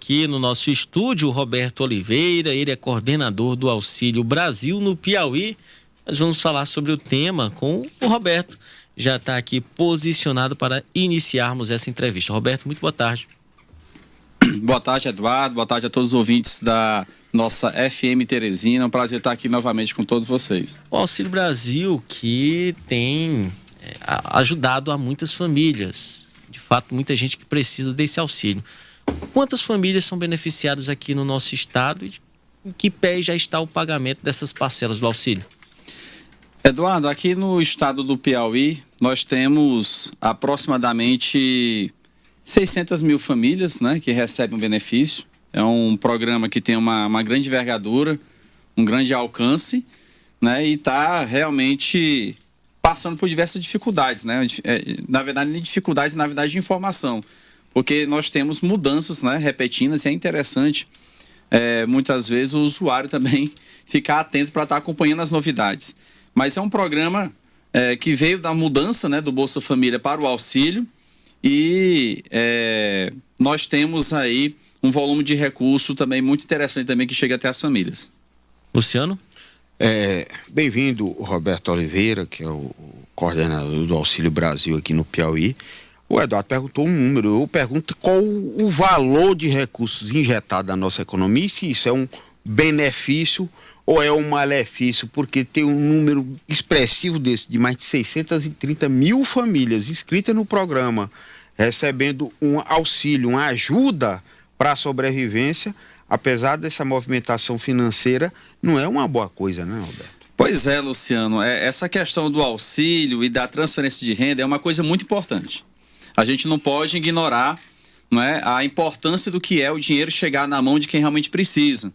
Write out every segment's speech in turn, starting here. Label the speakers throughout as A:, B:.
A: aqui no nosso estúdio o Roberto Oliveira, ele é coordenador do Auxílio Brasil no Piauí. Nós vamos falar sobre o tema com o Roberto. Já está aqui posicionado para iniciarmos essa entrevista. Roberto, muito boa tarde.
B: Boa tarde, Eduardo. Boa tarde a todos os ouvintes da nossa FM Teresina. É um prazer estar aqui novamente com todos vocês.
A: O Auxílio Brasil que tem ajudado a muitas famílias. De fato, muita gente que precisa desse auxílio. Quantas famílias são beneficiadas aqui no nosso estado e em que pé já está o pagamento dessas parcelas do auxílio?
B: Eduardo, aqui no estado do Piauí, nós temos aproximadamente 600 mil famílias, né, que recebem um benefício. É um programa que tem uma grande envergadura, um grande alcance, né, e está realmente passando por diversas dificuldades, né, na verdade, nem dificuldades, na verdade, de informação, porque nós temos mudanças, né, repetidas, e é interessante, muitas vezes, o usuário também ficar atento para estar acompanhando as novidades. Mas é um programa que veio da mudança, né, do Bolsa Família para o auxílio e nós temos aí um volume de recurso também muito interessante também que chega até as famílias.
A: Luciano?
C: Bem-vindo, Roberto Oliveira, que é o coordenador do Auxílio Brasil aqui no Piauí. O Eduardo perguntou um número, eu pergunto qual o valor de recursos injetado na nossa economia, se isso é um benefício ou é um malefício, porque tem um número expressivo desse, de mais de 630 mil famílias inscritas no programa, recebendo um auxílio, uma ajuda para a sobrevivência, apesar dessa movimentação financeira, não é uma boa coisa, né, Roberto?
B: Pois é, Luciano, essa questão do auxílio e da transferência de renda é uma coisa muito importante. A gente não pode ignorar, não é, a importância do que é o dinheiro chegar na mão de quem realmente precisa.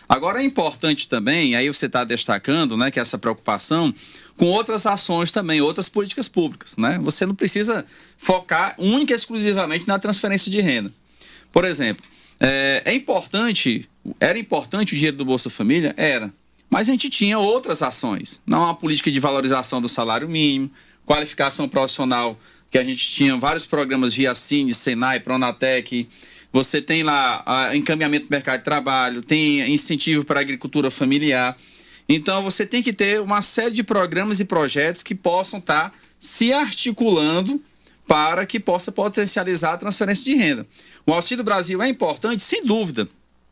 B: Agora é importante também, aí você está destacando, né, que essa preocupação com outras ações também, outras políticas públicas, né? Você não precisa focar única e exclusivamente na transferência de renda. Por exemplo, era importante o dinheiro do Bolsa Família? Era. Mas a gente tinha outras ações, não uma política de valorização do salário mínimo, qualificação profissional, que a gente tinha vários programas via Cine, Senai, Pronatec. Você tem lá encaminhamento do mercado de trabalho, tem incentivo para a agricultura familiar. Então, você tem que ter uma série de programas e projetos que possam estar se articulando para que possa potencializar a transferência de renda. O Auxílio Brasil é importante, sem dúvida,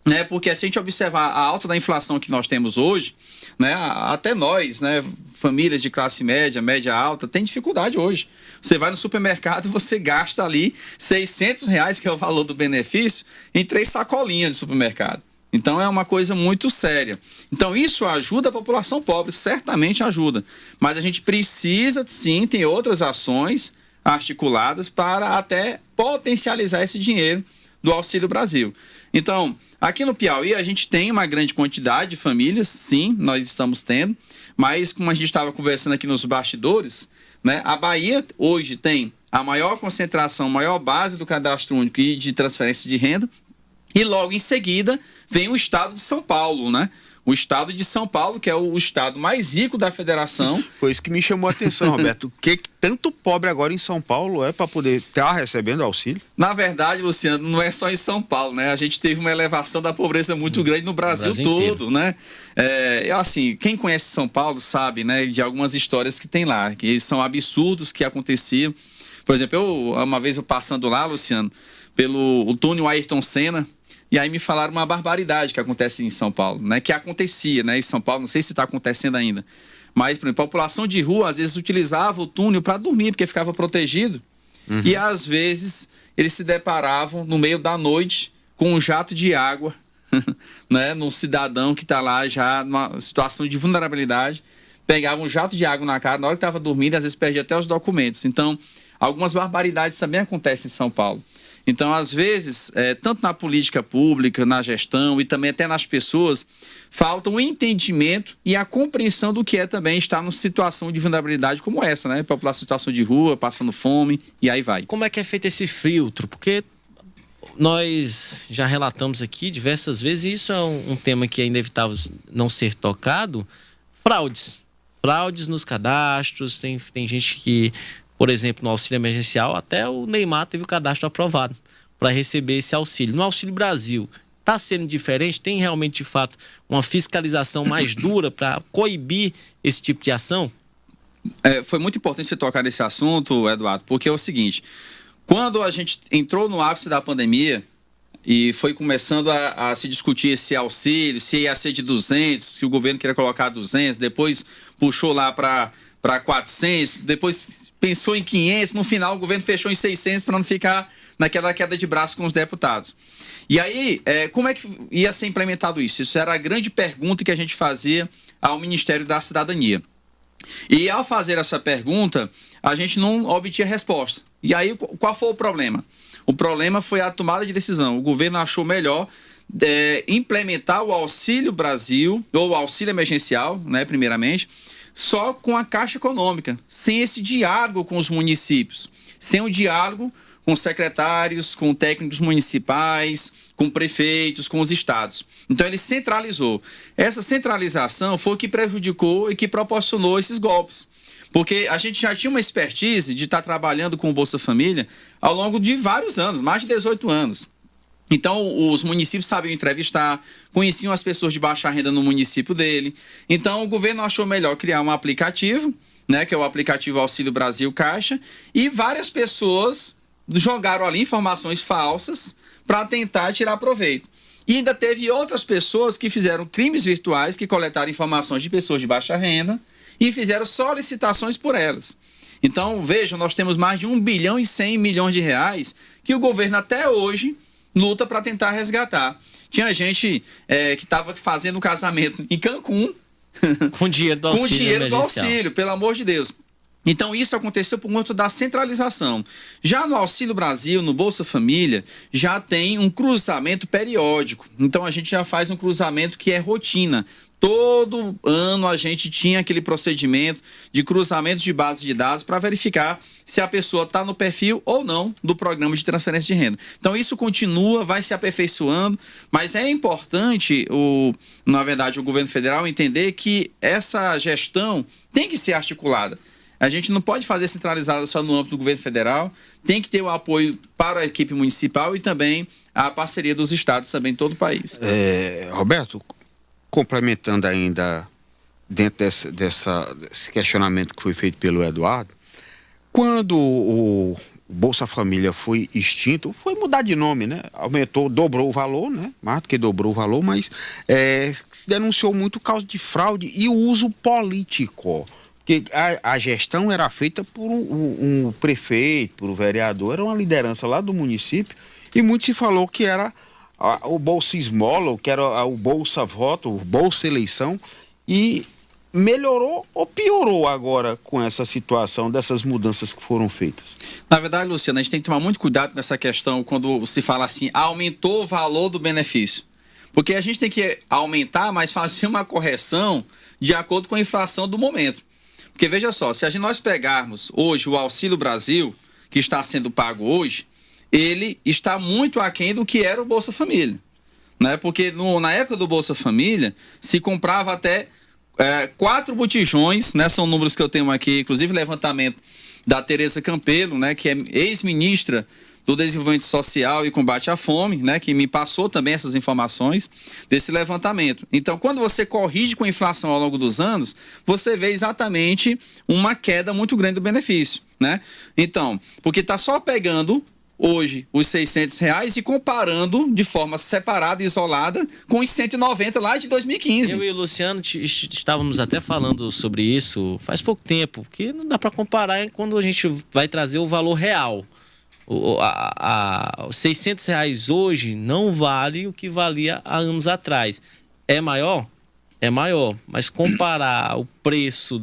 B: né? Porque se a gente observar a alta da inflação que nós temos hoje, né? Até nós, né? Famílias de classe média, média alta, tem dificuldade hoje. Você vai no supermercado e você gasta ali R$600, que é o valor do benefício, em 3 sacolinhas de supermercado. Então é uma coisa muito séria. Então isso ajuda a população pobre, certamente ajuda. Mas a gente precisa, sim, tem outras ações articuladas para até potencializar esse dinheiro do Auxílio Brasil. Então, aqui no Piauí a gente tem uma grande quantidade de famílias, sim, nós estamos tendo, mas como a gente estava conversando aqui nos bastidores, né, a Bahia hoje tem a maior concentração, maior base do cadastro único e de transferência de renda, e logo em seguida vem o estado de São Paulo, né? O estado de São Paulo, que é o estado mais rico da federação.
C: Foi isso que me chamou a atenção, Roberto. Que tanto pobre agora em São Paulo é para poder estar recebendo auxílio?
B: Na verdade, Luciano, não é só em São Paulo, né? A gente teve uma elevação da pobreza muito grande no Brasil todo, né? Assim, quem conhece São Paulo sabe, né, de algumas histórias que tem lá, que são absurdos que aconteciam. Por exemplo, uma vez eu passando lá, Luciano, pelo túnel Ayrton Senna, e aí me falaram uma barbaridade que acontece em São Paulo, né? Que acontecia, né? Em São Paulo, não sei se está acontecendo ainda. Mas, por exemplo, a população de rua, às vezes, utilizava o túnel para dormir, porque ficava protegido. Uhum. E, às vezes, eles se deparavam, no meio da noite, com um jato de água, né? Num cidadão que está lá já numa situação de vulnerabilidade. Pegava um jato de água na cara, na hora que estava dormindo, às vezes perdia até os documentos. Então, algumas barbaridades também acontecem em São Paulo. Então, às vezes, tanto na política pública, na gestão e também até nas pessoas, falta o entendimento e a compreensão do que é também estar numa situação de vulnerabilidade como essa, né? População em situação de rua, passando fome e aí vai.
A: Como é que é feito esse filtro? Porque nós já relatamos aqui diversas vezes, e isso é um tema que é inevitável não ser tocado, fraudes. Fraudes nos cadastros, tem gente que... Por exemplo, no auxílio emergencial, até o Neymar teve o cadastro aprovado. O para receber esse auxílio. No Auxílio Brasil, está sendo diferente? Tem realmente, de fato, uma fiscalização mais dura para coibir esse tipo de ação?
B: Foi muito importante você tocar nesse assunto, Eduardo, porque é o seguinte, quando a gente entrou no ápice da pandemia e foi começando a se discutir esse auxílio, se ia ser de 200, que o governo queria colocar 200, depois puxou lá para 400, depois pensou em 500, no final o governo fechou em 600 para não ficar naquela queda de braço com os deputados. E aí, como é que ia ser implementado isso? Isso era a grande pergunta que a gente fazia ao Ministério da Cidadania. E ao fazer essa pergunta, a gente não obtinha resposta. E aí, qual foi o problema? O problema foi a tomada de decisão. O governo achou melhor implementar o Auxílio Brasil, ou o auxílio emergencial, né, primeiramente, só com a Caixa Econômica, sem esse diálogo com os municípios, sem o diálogo com secretários, com técnicos municipais, com prefeitos, com os estados. Então ele centralizou. Essa centralização foi o que prejudicou e que proporcionou esses golpes. Porque a gente já tinha uma expertise de estar trabalhando com o Bolsa Família ao longo de vários anos, mais de 18 anos. Então, os municípios sabiam entrevistar, conheciam as pessoas de baixa renda no município dele. Então, o governo achou melhor criar um aplicativo, né, que é o aplicativo Auxílio Brasil Caixa, e várias pessoas jogaram ali informações falsas para tentar tirar proveito. E ainda teve outras pessoas que fizeram crimes virtuais, que coletaram informações de pessoas de baixa renda e fizeram solicitações por elas. Então, vejam, nós temos mais de 1 bilhão e 100 milhões de reais que o governo até hoje luta para tentar resgatar. Tinha gente que estava fazendo um casamento em Cancún
A: com dinheiro do auxílio,
B: com dinheiro do auxílio, pelo amor de Deus. Então, isso aconteceu por conta da centralização. Já no Auxílio Brasil, no Bolsa Família, já tem um cruzamento periódico. Então, a gente já faz um cruzamento que é rotina. Todo ano a gente tinha aquele procedimento de cruzamento de bases de dados para verificar se a pessoa está no perfil ou não do programa de transferência de renda. Então, isso continua, vai se aperfeiçoando, mas é importante, na verdade, o governo federal entender que essa gestão tem que ser articulada. A gente não pode fazer centralizada só no âmbito do governo federal, tem que ter o apoio para a equipe municipal e também a parceria dos estados também em todo o país.
C: Roberto, complementando ainda dentro desse questionamento que foi feito pelo Eduardo, quando o Bolsa Família foi extinto, foi mudar de nome, né? Aumentou, dobrou o valor, né? Mais do que dobrou o valor, mas se denunciou muito causa de fraude e o uso político. Porque a gestão era feita por um prefeito, por um vereador, era uma liderança lá do município, e muito se falou que era o Bolsa Esmola, que era o Bolsa Voto, o Bolsa Eleição, e melhorou ou piorou agora com essa situação dessas mudanças que foram feitas?
B: Na verdade, Luciano, a gente tem que tomar muito cuidado com essa questão quando se fala assim, aumentou o valor do benefício. Porque a gente tem que aumentar, mas fazer uma correção de acordo com a inflação do momento. Porque veja só, se nós pegarmos hoje o Auxílio Brasil, que está sendo pago hoje, ele está muito aquém do que era o Bolsa Família. Né? Porque na época do Bolsa Família, se comprava até 4 botijões, né? São números que eu tenho aqui, inclusive levantamento da Tereza Campelo, né? Que é ex-ministra do Desenvolvimento Social e Combate à Fome, né, que me passou também essas informações desse levantamento. Então, quando você corrige com a inflação ao longo dos anos, você vê exatamente uma queda muito grande do benefício, né? Então, porque está só pegando hoje os R$600 e comparando de forma separada e isolada com os 190 lá de 2015.
A: Eu e o Luciano estávamos até falando sobre isso faz pouco tempo, porque não dá para comparar quando a gente vai trazer o valor real. Os R$600 hoje não vale o que valia há anos atrás. É maior? É maior. Mas comparar o preço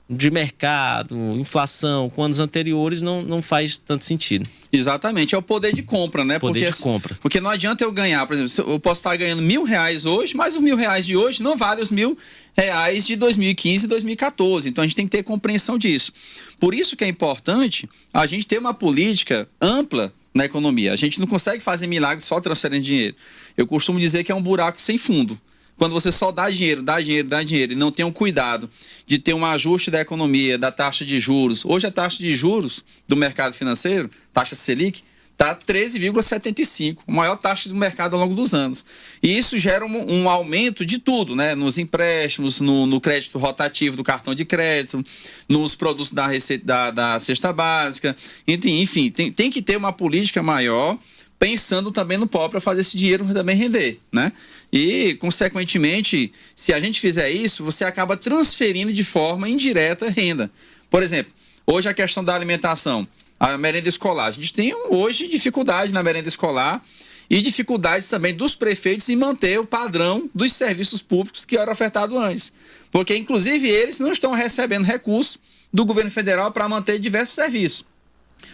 A: de mercado, inflação, com anos anteriores, não faz tanto sentido.
B: Exatamente, é o poder de compra, né?
A: Poder de compra.
B: Porque não adianta eu ganhar, por exemplo, eu posso estar ganhando R$1.000 hoje, mas os R$1.000 de hoje não vale os R$1.000 de 2015 e 2014. Então a gente tem que ter compreensão disso. Por isso que é importante a gente ter uma política ampla na economia. A gente não consegue fazer milagre só transferindo dinheiro. Eu costumo dizer que é um buraco sem fundo. Quando você só dá dinheiro e não tem um cuidado de ter um ajuste da economia, da taxa de juros. Hoje a taxa de juros do mercado financeiro, taxa Selic, está 13,75, a maior taxa do mercado ao longo dos anos. E isso gera um aumento de tudo, né? Nos empréstimos, no crédito rotativo do cartão de crédito, nos produtos da receita da cesta básica. Enfim, tem que ter uma política maior, pensando também no pobre para fazer esse dinheiro também render, né? E, consequentemente, se a gente fizer isso, você acaba transferindo de forma indireta renda. Por exemplo, hoje a questão da alimentação, a merenda escolar. A gente tem hoje dificuldade na merenda escolar e dificuldades também dos prefeitos em manter o padrão dos serviços públicos que era ofertado antes. Porque, inclusive, eles não estão recebendo recursos do governo federal para manter diversos serviços.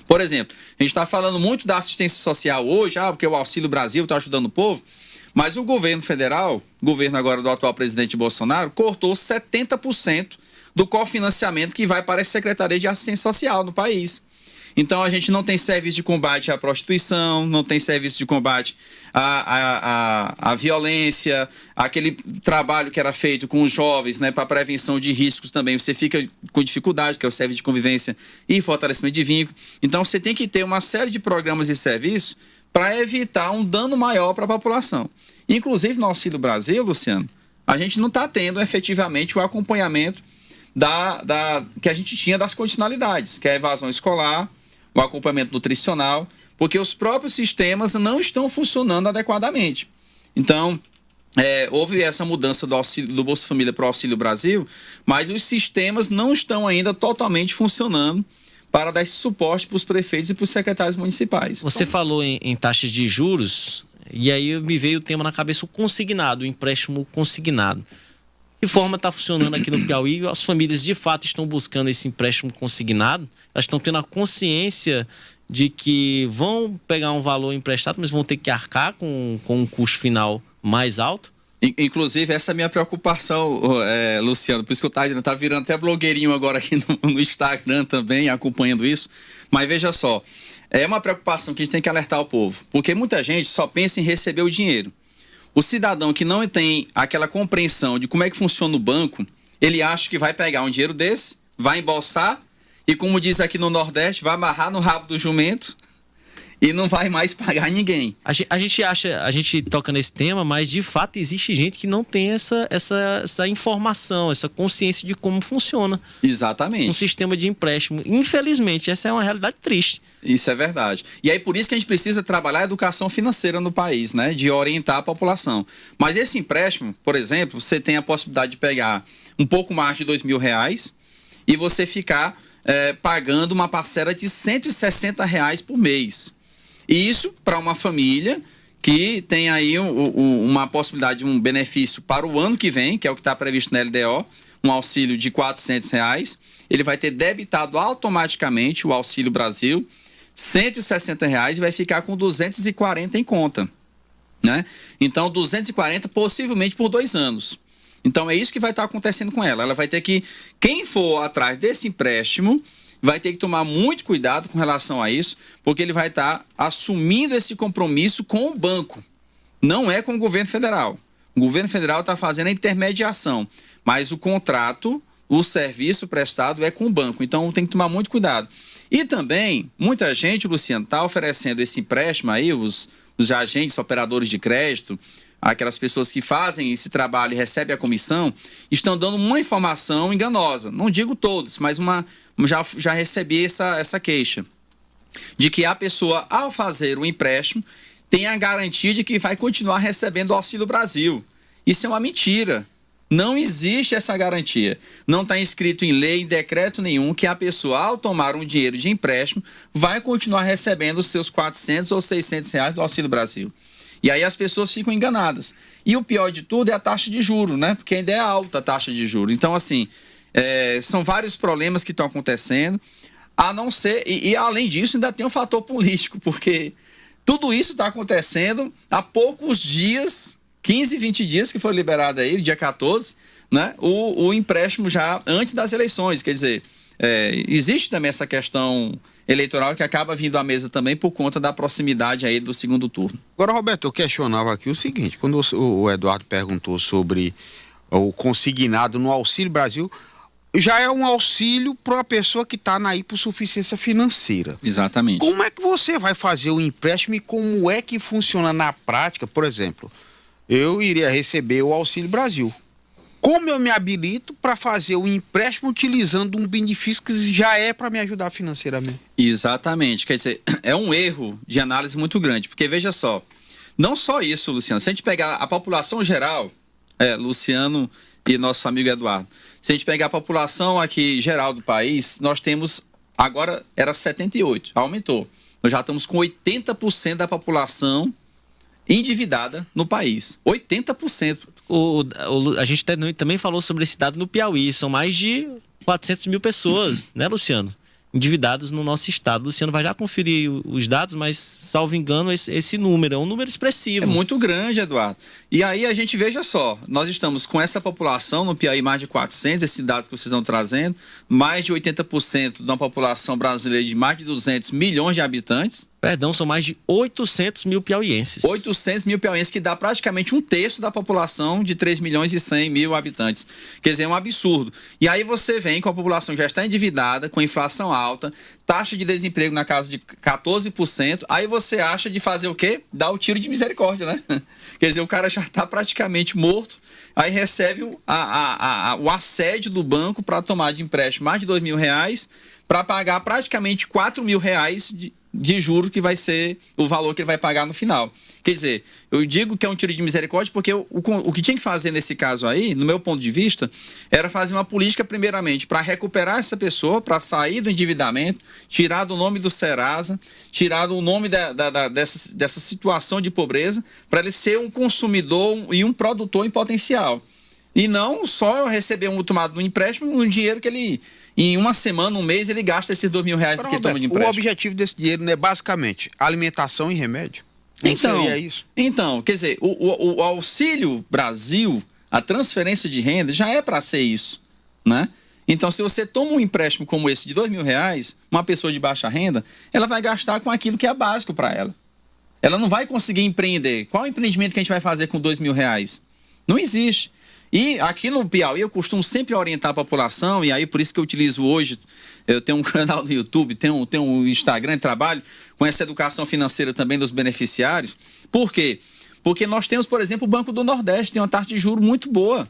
B: Por exemplo, a gente está falando muito da assistência social hoje, porque o Auxílio Brasil está ajudando o povo, mas o governo federal, o governo agora do atual presidente Bolsonaro, cortou 70% do cofinanciamento que vai para as secretarias de assistência social no país. Então, a gente não tem serviço de combate à prostituição, não tem serviço de combate à violência, aquele trabalho que era feito com os jovens, né, para prevenção de riscos também. Você fica com dificuldade, que é o serviço de convivência e fortalecimento de vínculo. Então, você tem que ter uma série de programas e serviços para evitar um dano maior para a população. Inclusive, no Auxílio Brasil, Luciano, a gente não está tendo efetivamente o acompanhamento que a gente tinha das condicionalidades, que é a evasão escolar, o acompanhamento nutricional, porque os próprios sistemas não estão funcionando adequadamente. Então, houve essa mudança do Bolsa Família para o Auxílio Brasil, mas os sistemas não estão ainda totalmente funcionando para dar esse suporte para os prefeitos e para os secretários municipais.
A: Você falou em taxas de juros, e aí me veio o tema na cabeça, o consignado, o empréstimo consignado. De forma está funcionando aqui no Piauí, as famílias de fato estão buscando esse empréstimo consignado, elas estão tendo a consciência de que vão pegar um valor emprestado, mas vão ter que arcar com um custo final mais alto?
B: Inclusive, essa é a minha preocupação, Luciano, por isso que eu tá virando até blogueirinho agora aqui no Instagram também, acompanhando isso, mas veja só, é uma preocupação que a gente tem que alertar o povo, porque muita gente só pensa em receber o dinheiro. O cidadão que não tem aquela compreensão de como é que funciona o banco, ele acha que vai pegar um dinheiro desse, vai embolsar e, como diz aqui no Nordeste, vai amarrar no rabo do jumento e não vai mais pagar ninguém.
A: A gente toca nesse tema, mas de fato existe gente que não tem essa informação, essa consciência de como funciona.
B: Exatamente.
A: Um sistema de empréstimo. Infelizmente, essa é uma realidade triste.
B: Isso é verdade. E aí por isso que a gente precisa trabalhar a educação financeira no país, né? De orientar a população. Mas esse empréstimo, por exemplo, você tem a possibilidade de pegar um pouco mais de R$2.000 e você ficar pagando uma parcela de R$160 por mês. E isso para uma família que tem aí uma possibilidade de um benefício para o ano que vem, que é o que está previsto na LDO, um auxílio de R$400, ele vai ter debitado automaticamente o Auxílio Brasil, R$160 e vai ficar com 240 em conta, né? Então, 240 possivelmente por 2 anos. Então, é isso que vai estar acontecendo com ela. Ela vai ter que, quem for atrás desse empréstimo, vai ter que tomar muito cuidado com relação a isso, porque ele vai estar assumindo esse compromisso com o banco. Não é com o governo federal. O governo federal está fazendo a intermediação, mas o contrato, o serviço prestado é com o banco. Então, tem que tomar muito cuidado. E também, muita gente, Luciano, está oferecendo esse empréstimo aí, os agentes, operadores de crédito, aquelas pessoas que fazem esse trabalho e recebem a comissão, estão dando uma informação enganosa. Não digo todos, mas já recebi essa queixa. De que a pessoa, ao fazer o empréstimo, tem a garantia de que vai continuar recebendo o Auxílio Brasil. Isso é uma mentira. Não existe essa garantia. Não está inscrito em lei, em decreto nenhum, que a pessoa, ao tomar um dinheiro de empréstimo, vai continuar recebendo os seus R$400 ou R$600 do Auxílio Brasil. E aí as pessoas ficam enganadas. E o pior de tudo é a taxa de juros, né? Porque ainda é alta a taxa de juros. Então, assim, são vários problemas que estão acontecendo, a não ser... E além disso, ainda tem um fator político, porque tudo isso está acontecendo há poucos dias, 15, 20 dias que foi liberado aí, dia 14, né? O empréstimo já antes das eleições. Quer dizer, existe também essa questão eleitoral que acaba vindo à mesa também por conta da proximidade aí do segundo turno.
C: Agora, Roberto, eu questionava aqui o seguinte, quando o Eduardo perguntou sobre o consignado no Auxílio Brasil, já é um auxílio para uma pessoa que está na hipossuficiência financeira.
B: Exatamente.
C: Como é que você vai fazer o empréstimo e como é que funciona na prática? Por exemplo, eu iria receber o Auxílio Brasil. Como eu me habilito para fazer o empréstimo utilizando um benefício que já é para me ajudar financeiramente?
B: Exatamente. Quer dizer, é um erro de análise muito grande. Porque veja só, não só isso, Luciano. Se a gente pegar a população geral, Luciano e nosso amigo Eduardo, se a gente pegar a população aqui geral do país, nós temos, agora era 78, aumentou. Nós já estamos com 80% da população endividada no país. 80%.
A: A gente também falou sobre esse dado no Piauí. São mais de 400 mil pessoas, né, Luciano? Endividados no nosso estado. Luciano vai já conferir os dados, mas, salvo engano, esse número é um número expressivo.
B: É muito grande, Eduardo. E aí a gente, veja só, nós estamos com essa população no Piauí, mais de 400, esse dado que vocês estão trazendo, mais de 80% de uma população brasileira de mais de 200 milhões de habitantes.
A: Perdão, são mais de 800 mil piauienses. 800
B: mil piauienses, que dá praticamente um terço da população de 3 milhões e 100 mil habitantes. Quer dizer, é um absurdo. E aí você vem com a população que já está endividada, com inflação alta, taxa de desemprego na casa de 14%, aí você acha de fazer o quê? Dar o tiro de misericórdia, né? Quer dizer, o cara já está praticamente morto, aí recebe o assédio do banco para tomar de empréstimo mais de R$2.000 para pagar praticamente R$4.000 de juros, que vai ser o valor que ele vai pagar no final. Quer dizer, eu digo que é um tiro de misericórdia porque o que tinha que fazer nesse caso aí, no meu ponto de vista, era fazer uma política primeiramente para recuperar essa pessoa, para sair do endividamento, tirar do nome do Serasa, tirar do nome dessa situação de pobreza, para ele ser um consumidor e um produtor em potencial. E não só receber tomado um empréstimo, um dinheiro que ele, em uma semana, um mês, ele gasta esses R$2.000 que ele toma de empréstimo.
C: O objetivo desse dinheiro, né, basicamente, alimentação e remédio? Não seria isso?
B: Então, quer dizer, o Auxílio Brasil, a transferência de renda, já é para ser isso, né? Então, se você toma um empréstimo como esse de R$2.000, uma pessoa de baixa renda, ela vai gastar com aquilo que é básico para ela. Ela não vai conseguir empreender. Qual é o empreendimento que a gente vai fazer com R$2.000? Não existe. E aqui no Piauí eu costumo sempre orientar a população, e aí por isso que eu utilizo hoje, eu tenho um canal no YouTube, tenho um Instagram, trabalho com essa educação financeira também dos beneficiários. Por quê? Porque nós temos, por exemplo, o Banco do Nordeste, tem uma taxa de juros muito boa.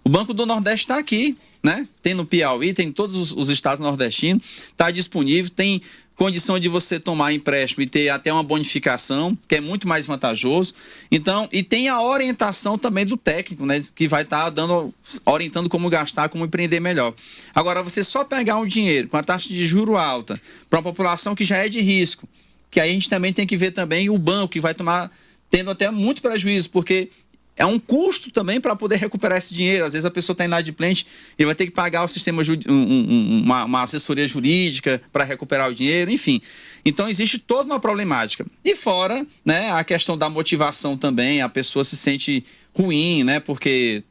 B: O Banco do Nordeste está aqui, né? Tem no Piauí, tem em todos os estados nordestinos, está disponível, tem condição de você tomar empréstimo e ter até uma bonificação, que é muito mais vantajoso. Então, e tem a orientação também do técnico, né, que vai estar orientando como gastar, como empreender melhor. Agora, você só pegar um dinheiro com a taxa de juro alta para uma população que já é de risco, que aí a gente também tem que ver também o banco, que vai tomar, tendo até muito prejuízo, porque é um custo também para poder recuperar esse dinheiro. Às vezes a pessoa está inadimplente e vai ter que pagar o sistema uma assessoria jurídica para recuperar o dinheiro, enfim. Então existe toda uma problemática. E fora, né, a questão da motivação também, a pessoa se sente ruim, né, porque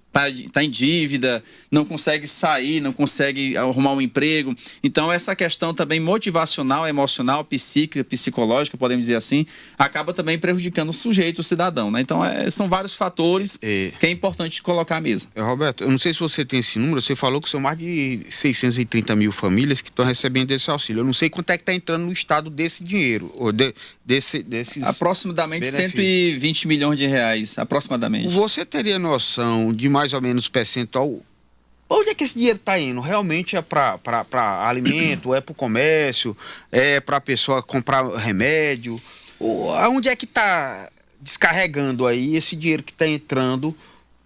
B: está em dívida, não consegue sair, não consegue arrumar um emprego. Então essa questão também motivacional, emocional, psíquica, psicológica, podemos dizer assim, acaba também prejudicando o sujeito, o cidadão, né? Então são vários fatores que é importante colocar à mesa.
C: Roberto, eu não sei se você tem esse número, você falou que são mais de 630 mil famílias que estão recebendo esse auxílio. Eu não sei quanto é que está entrando no estado desse dinheiro, ou desses
B: aproximadamente
C: benefícios.
B: 120 milhões de reais, aproximadamente.
C: Você teria noção de mais ou menos percentual? Onde é que esse dinheiro está indo? Realmente é para alimento, é para o comércio, é para a pessoa comprar remédio? Onde é que está descarregando aí esse dinheiro que está entrando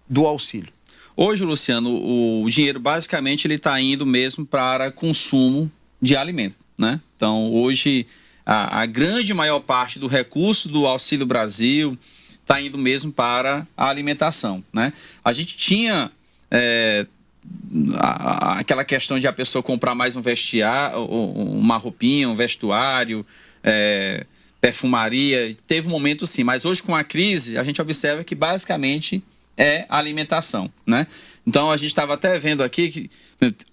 C: do auxílio?
B: Hoje, Luciano, o dinheiro basicamente ele está indo mesmo para consumo de alimento, né? Então, hoje, a grande maior parte do recurso do Auxílio Brasil está indo mesmo para a alimentação, né? A gente tinha aquela questão de a pessoa comprar mais um vestiário, uma roupinha, um vestuário, perfumaria. Teve um momento sim, mas hoje com a crise a gente observa que basicamente é a alimentação, né? Então a gente estava até vendo aqui que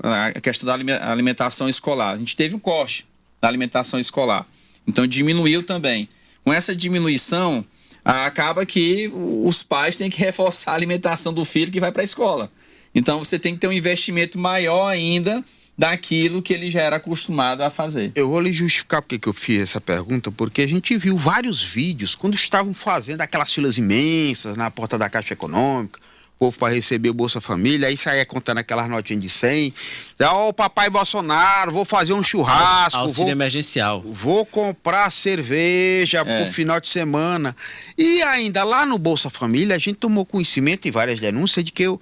B: a questão da alimentação escolar. A gente teve um corte da alimentação escolar, então diminuiu também. Com essa diminuição, acaba que os pais têm que reforçar a alimentação do filho que vai para a escola. Então você tem que ter um investimento maior ainda daquilo que ele já era acostumado a fazer.
C: Eu vou lhe justificar porque que eu fiz essa pergunta, porque a gente viu vários vídeos quando estavam fazendo aquelas filas imensas na porta da Caixa Econômica, o povo para receber o Bolsa Família, aí saía contando aquelas notinhas de 100. Ó, papai Bolsonaro, vou fazer um churrasco.
A: Auxílio emergencial.
C: Vou comprar cerveja pro final de semana. E ainda lá no Bolsa Família, a gente tomou conhecimento em várias denúncias de que o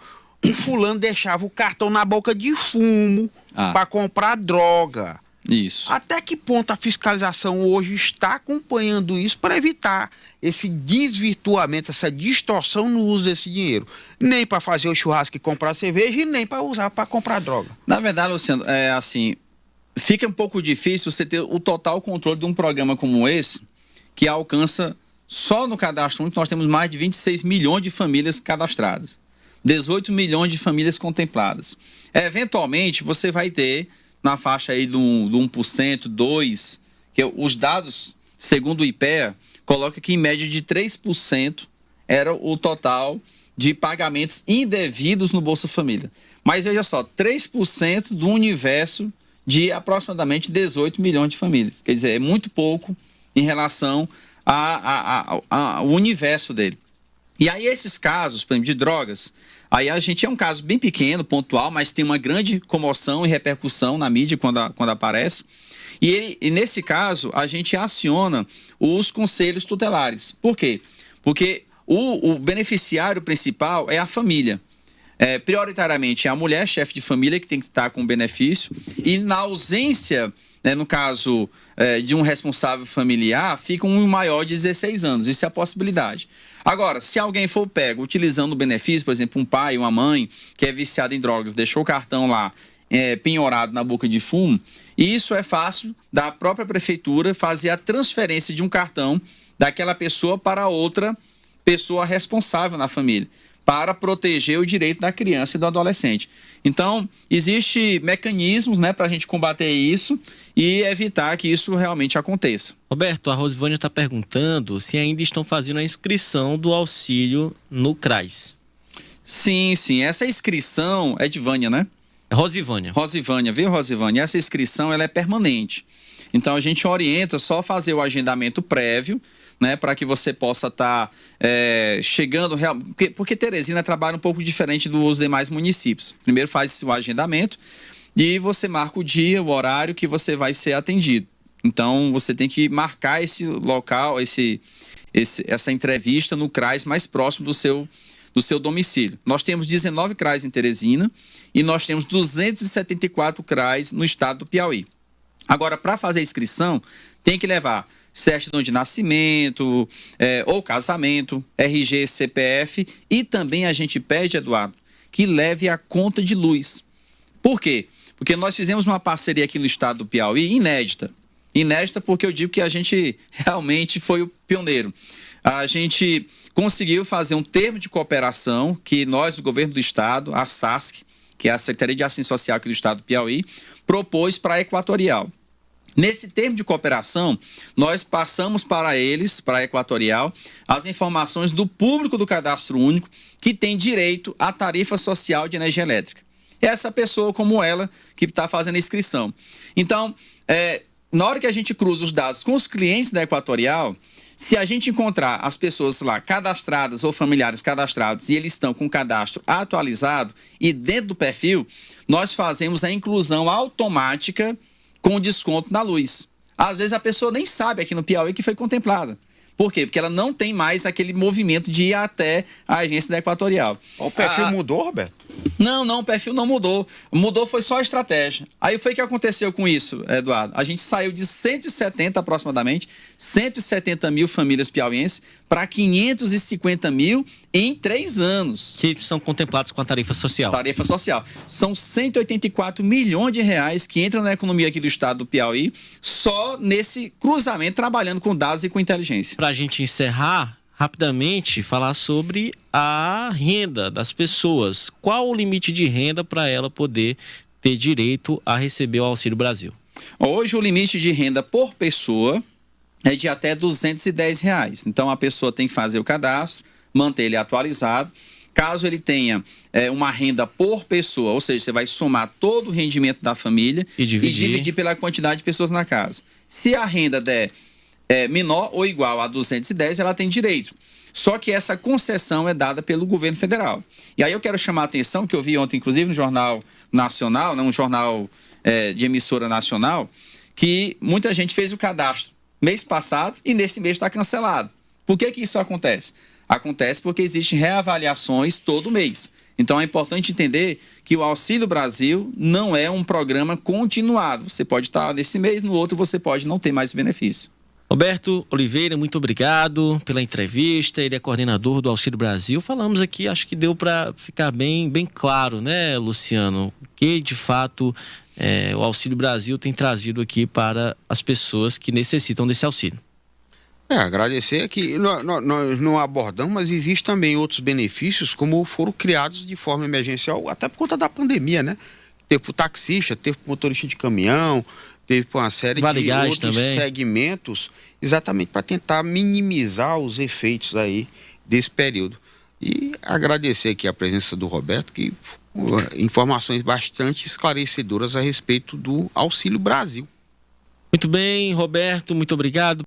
C: fulano deixava o cartão na boca de fumo para comprar droga.
B: Isso.
C: Até que ponto a fiscalização hoje está acompanhando isso para evitar esse desvirtuamento, essa distorção no uso desse dinheiro? Nem para fazer o churrasco e comprar cerveja e nem para usar para comprar droga.
B: Na verdade, Luciano, fica um pouco difícil você ter o total controle de um programa como esse, que alcança, só no cadastro único, nós temos mais de 26 milhões de famílias cadastradas. 18 milhões de famílias contempladas. Eventualmente, você vai ter na faixa aí do 1%, 2%, que os dados, segundo o IPEA, coloca que em média de 3% era o total de pagamentos indevidos no Bolsa Família. Mas veja só, 3% do universo de aproximadamente 18 milhões de famílias. Quer dizer, é muito pouco em relação ao universo dele. E aí esses casos, por exemplo, de drogas, aí a gente é um caso bem pequeno, pontual, mas tem uma grande comoção e repercussão na mídia quando aparece. E nesse caso, a gente aciona os conselhos tutelares. Por quê? Porque o beneficiário principal é a família. Prioritariamente é a mulher, chefe de família, que tem que estar com o benefício. E na ausência, no caso de um responsável familiar, fica um maior de 16 anos. Isso é a possibilidade. Agora, se alguém for pego utilizando o benefício, por exemplo, um pai, uma mãe que é viciado em drogas, deixou o cartão lá penhorado na boca de fumo, isso é fácil da própria prefeitura fazer a transferência de um cartão daquela pessoa para outra pessoa responsável na família, para proteger o direito da criança e do adolescente. Então, existem mecanismos, para a gente combater isso e evitar que isso realmente aconteça.
A: Roberto, a Rosivânia está perguntando se ainda estão fazendo a inscrição do auxílio no CRAS.
B: Sim. Essa inscrição é de Vânia, né?
A: É Rosivânia.
B: Rosivânia, viu, Rosivânia? Essa inscrição ela é permanente. Então, a gente orienta só fazer o agendamento prévio, para que você possa estar chegando... Porque Teresina trabalha um pouco diferente dos demais municípios. Primeiro faz o agendamento e você marca o dia, o horário que você vai ser atendido. Então, você tem que marcar esse local, essa entrevista no CRAS mais próximo do seu domicílio. Nós temos 19 CRAS em Teresina e nós temos 274 CRAS no estado do Piauí. Agora, para fazer a inscrição, tem que levar certidão de nascimento ou casamento, RG, CPF e também a gente pede, Eduardo, que leve a conta de luz. Por quê? Porque nós fizemos uma parceria aqui no estado do Piauí inédita. Inédita porque eu digo que a gente realmente foi o pioneiro. A gente conseguiu fazer um termo de cooperação que nós, o governo do estado, a SASC, que é a Secretaria de Assistência Social aqui do estado do Piauí, propôs para a Equatorial. Nesse termo de cooperação, nós passamos para eles, para a Equatorial, as informações do público do Cadastro Único que tem direito à tarifa social de energia elétrica. É essa pessoa como ela que está fazendo a inscrição. Então, na hora que a gente cruza os dados com os clientes da Equatorial, se a gente encontrar as pessoas lá cadastradas ou familiares cadastrados e eles estão com o cadastro atualizado e dentro do perfil, nós fazemos a inclusão automática com desconto na luz. Às vezes a pessoa nem sabe aqui no Piauí que foi contemplada. Por quê? Porque ela não tem mais aquele movimento de ir até a agência da Equatorial.
C: O perfil mudou, Roberto?
B: Não, o perfil não mudou. Mudou foi só a estratégia. Aí foi o que aconteceu com isso, Eduardo. A gente saiu de 170 aproximadamente, 170 mil famílias piauienses para 550 mil em 3 anos.
A: Que são contemplados com a tarifa social.
B: Tarifa social. São 184 milhões de reais que entram na economia aqui do estado do Piauí só nesse cruzamento, trabalhando com dados e com inteligência.
A: Para a gente encerrar, rapidamente, falar sobre a renda das pessoas. Qual o limite de renda para ela poder ter direito a receber o Auxílio Brasil?
B: Hoje o limite de renda por pessoa é de até R$ 210. Então a pessoa tem que fazer o cadastro, manter ele atualizado. Caso ele tenha uma renda por pessoa, ou seja, você vai somar todo o rendimento da família
A: e dividir
B: pela quantidade de pessoas na casa. Se a renda der menor ou igual a 210, ela tem direito. Só que essa concessão é dada pelo governo federal. E aí eu quero chamar a atenção, que eu vi ontem, inclusive, no Jornal Nacional, um jornal de emissora nacional, que muita gente fez o cadastro mês passado e nesse mês está cancelado. Por que isso acontece? Acontece porque existem reavaliações todo mês. Então é importante entender que o Auxílio Brasil não é um programa continuado. Você pode estar nesse mês, no outro você pode não ter mais benefício.
A: Roberto Oliveira, muito obrigado pela entrevista. Ele é coordenador do Auxílio Brasil. Falamos aqui, acho que deu para ficar bem claro, né, Luciano? O que de fato o Auxílio Brasil tem trazido aqui para as pessoas que necessitam desse auxílio.
C: Agradecer que nós não abordamos, mas existem também outros benefícios, como foram criados de forma emergencial, até por conta da pandemia, né? Teve para o taxista, teve para o motorista de caminhão, teve para uma série de outros também segmentos, exatamente para tentar minimizar os efeitos aí desse período. E agradecer aqui a presença do Roberto, que informações bastante esclarecedoras a respeito do Auxílio Brasil.
A: Muito bem, Roberto, muito obrigado.